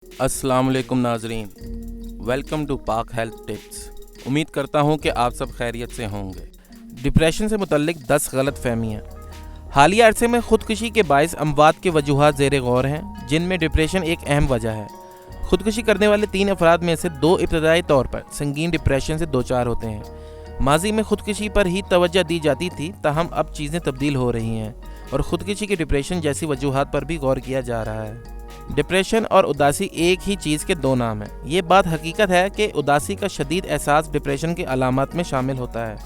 अस्सलाम वालेकुम नाजरीन, वेलकम टू पाक हेल्थ टिप्स। उम्मीद करता हूँ कि आप सब खैरियत से होंगे। डिप्रेशन से मुतल्लिक 10 गलत फहमियाँ। हालिया अरसे में ख़ुदकुशी के बाइस अमवात के वजूहात ज़ेर गौर हैं, जिनमें डिप्रेशन एक अहम वजह है। ख़ुदकुशी करने वाले 3 अफराद में से 2 इब्तदाई तौर पर संगीन डिप्रेशन से दो चार होते हैं। माजी में ख़ुदकुशी पर ही तवज्जो दी जाती थी, ताहम अब चीज़ें तब्दील हो रही हैं और ख़ुदकुशी के डिप्रेशन जैसी वजूहात पर भी गौर किया जा रहा है। डिप्रेशन और उदासी एक ही चीज़ के दो नाम हैं। ये बात हकीकत है कि उदासी का शदीद एहसास डिप्रेशन की अलामत में शामिल होता है,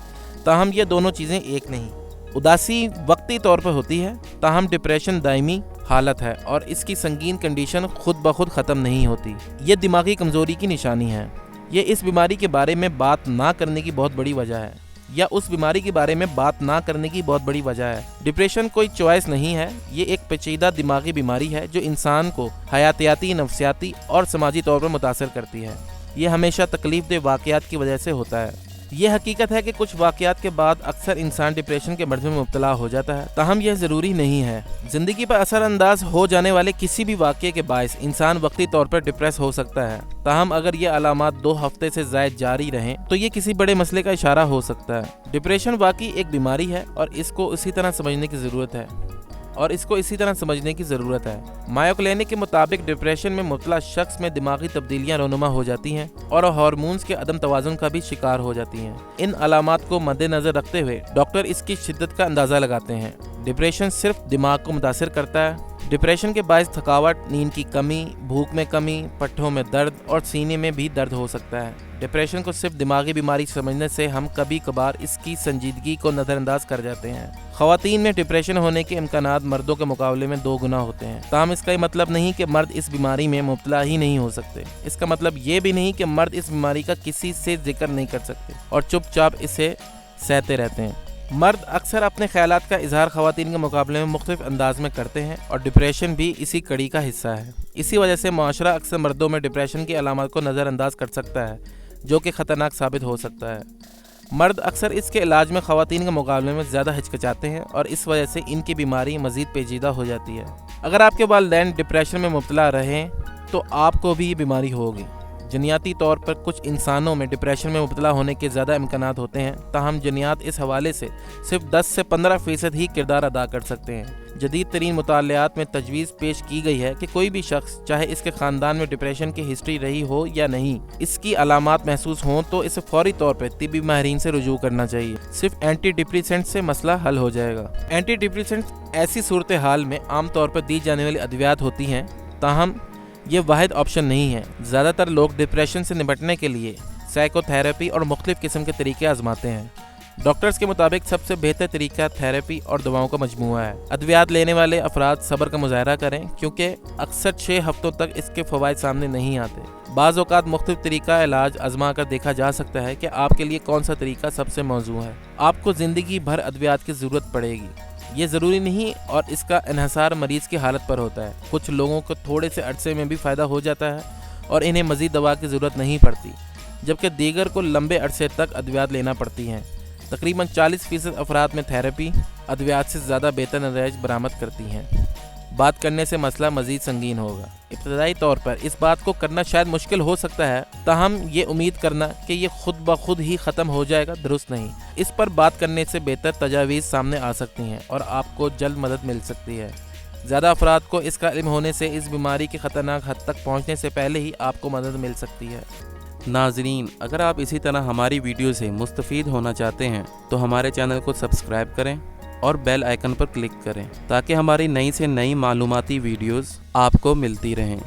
ताहम ये दोनों चीज़ें एक नहीं। उदासी वक्ती तौर पर होती है, ताहम डिप्रेशन दायमी हालत है और इसकी संगीन कंडीशन खुद ब खुद ख़त्म नहीं होती। ये दिमागी कमज़ोरी की निशानी है। ये इस बीमारी के बारे में बात ना करने की बहुत बड़ी वजह है, या उस बीमारी के बारे में बात ना करने की बहुत बड़ी वजह है। डिप्रेशन कोई चॉइस नहीं है, ये एक पेचीदा दिमागी बीमारी है जो इंसान को हयातियाती, नफ्सियाती और समाजी तौर पर मुतासर करती है। ये हमेशा तकलीफ दे वाक़यात की वजह से होता है। ये हकीकत है कि कुछ वाक़यात के बाद अक्सर इंसान डिप्रेशन के मर्ज़ में मुब्तला हो जाता है, ताहम यह ज़रूरी नहीं है। ज़िंदगी पर असरअंदाज हो जाने वाले किसी भी वाक़ये के बायस इंसान वक्ती तौर पर डिप्रेस हो सकता है, ताहम अगर ये अलामात 2 हफ्ते से ज़ायद जारी रहें तो ये किसी बड़े मसले का इशारा हो सकता है। डिप्रेशन वाकई एक बीमारी है और इसको इसी तरह समझने की ज़रूरत है। मायो क्लिनिक के मुताबिक डिप्रेशन में मुब्तला शख्स में दिमागी तब्दीलियां रोनुमा हो जाती हैं और हार्मोन्स के अदम तवाज़ुन का भी शिकार हो जाती हैं। इन अलामात को मद्देनज़र रखते हुए डॉक्टर इसकी शिद्दत का अंदाज़ा लगाते हैं। डिप्रेशन सिर्फ दिमाग को मुतासिर करता है। डिप्रेशन के बायस थकावट, नींद की कमी, भूख में कमी, पट्ठों में दर्द और सीने में भी दर्द हो सकता है। डिप्रेशन को सिर्फ दिमागी बीमारी समझने से हम कभी कभार इसकी संजीदगी को नज़रअंदाज कर जाते हैं। ख़वातीन में डिप्रेशन होने के इम्कानात मर्दों के मुकाबले में 2 गुना होते हैं, ताहम इसका ये मतलब नहीं कि मर्द इस बीमारी में मुब्तला ही नहीं हो सकते। इसका मतलब ये भी नहीं कि मर्द इस बीमारी का किसी से जिक्र नहीं कर सकते और चुपचाप इसे सहते रहते हैं। मर्द अक्सर अपने ख्यालात का इजहार ख़वातीन के मुकाबले में मुख्तलिफ अंदाज में करते हैं और डिप्रेशन भी इसी कड़ी का हिस्सा है। इसी वजह से मुआशरा अक्सर मर्दों में डिप्रेशन की अलामत को नज़रअंदाज कर सकता है, जो कि ख़तरनाक साबित हो सकता है। मर्द अक्सर इसके इलाज में ख़वातीन के मुकाबले में ज़्यादा हिचकिचाते हैं और इस वजह से इनकी बीमारी मज़ीद पेचीदा हो जाती है। अगर आपके वालिदैन डिप्रेशन में मुब्तला रहें तो आपको भी ये बीमारी होगी। जनियाती तौर पर कुछ इंसानों में डिप्रेशन में मुब्तला होने के ज़्यादा इम्कानात होते हैं, ताहम जनियात इस हवाले से सिर्फ 10 से 15% ही किरदार अदा कर सकते हैं। जदीद तरीन मुतालियात में तजवीज़ पेश की गई है कि कोई भी शख्स, चाहे इसके ख़ानदान में डिप्रेशन की हिस्ट्री रही हो या नहीं, इसकी अलामात महसूस हों तो इसे फौरी तौर पर तिब्बी माहिरीन से रुजू करना चाहिए। सिर्फ एंटी डिप्रेसेंट से मसला हल हो जाएगा। एंटी डिप्रेसेंट ऐसी सूरत हाल में आम तौर पर दी जाने वाली अद्वियात होती हैं, ताहम ये वाहिद ऑप्शन नहीं है। ज़्यादातर लोग डिप्रेशन से निपटने के लिए साइकोथेरेपी और मुख्तलिफ किस्म के तरीके आजमाते हैं। डॉक्टर्स के मुताबिक सबसे बेहतर तरीका थेरेपी और दवाओं का मजमूआ है। अद्वियात लेने वाले अफराद सब्र का मुजाहरा करें, क्योंकि अक्सर 6 हफ्तों तक इसके फ़वाइद सामने नहीं आते। बाज़ औक़ात मुख्तलिफ तरीका इलाज आजमा कर देखा जा सकता है कि आपके लिए कौन सा तरीका सबसे मौजू है। आपको ज़िंदगी भर अद्वियात की ज़रूरत पड़ेगी, ये ज़रूरी नहीं, और इसका इन्हसार मरीज़ की हालत पर होता है। कुछ लोगों को थोड़े से अरसे में भी फ़ायदा हो जाता है और इन्हें मज़ीद दवा की ज़रूरत नहीं पड़ती, जबकि दीगर को लंबे अरसे तक अद्वियात लेना पड़ती हैं। तकरीबन 40% अफराद में थेरेपी अद्वियात से ज़्यादा बेहतर नतीजे बरामद करती हैं। बात करने से मसला मज़ीद संगीन होगा। इब्तदाई तौर पर इस बात को करना शायद मुश्किल हो सकता है, ताहम ये उम्मीद करना कि ये खुद ब खुद ही ख़त्म हो जाएगा दुरुस्त नहीं। इस पर बात करने से बेहतर तजावीज़ सामने आ सकती हैं और आपको जल्द मदद मिल सकती है। ज़्यादा अफराद को इसका इल्म होने से इस बीमारी की ख़तरनाक हद तक पहुँचने से पहले ही आपको मदद मिल सकती है। नाज़रीन, अगर आप इसी तरह हमारी वीडियो से मुस्तफ़ीद होना चाहते हैं तो हमारे चैनल को सब्सक्राइब करें और बेल आइकन पर क्लिक करें, ताकि हमारी नई से नई मालूमाती वीडियोज़ आपको मिलती रहें।